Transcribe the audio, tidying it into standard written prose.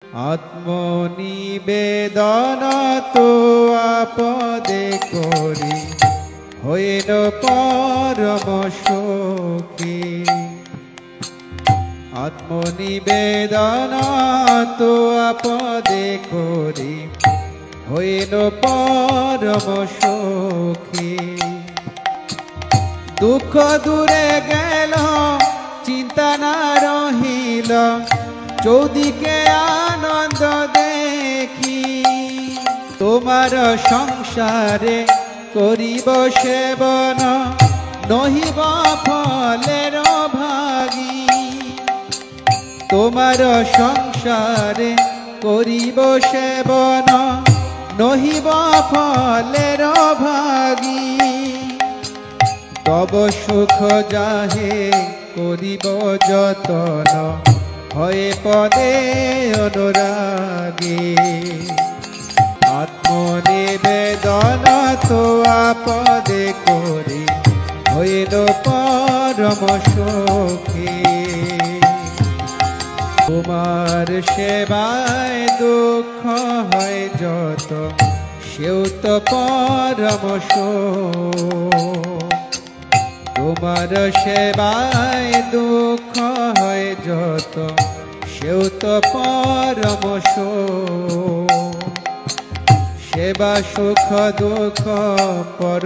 আত্মনিবেদন তো আপদে করি হইল পরম সুখী। আত্মনিবেদন তো আপদে করি হইল পরম সুখী। দুঃখ দূরে গেল চিন্তা না রহিল চৌদিকে আনন্দ দেখি। তোমার সংসারে করিব সেবন নহিব ফলের ভাগী। তোমার সংসারে করিব সেবন নহিব ফলের ভাগী। তব সুখ যাহে করিব যতন হয়ে পদে অনুরাগী। আত্মনিবেদন তো আপদে করি হইল পরম সুখী। তোমার সেবায় দুঃখ হয় যত সেও তো পরম সুখ। তোমার সেবায় দুঃখ হয় যত সেও তো পরম সুখ। সেবা সুখ দুঃখ পর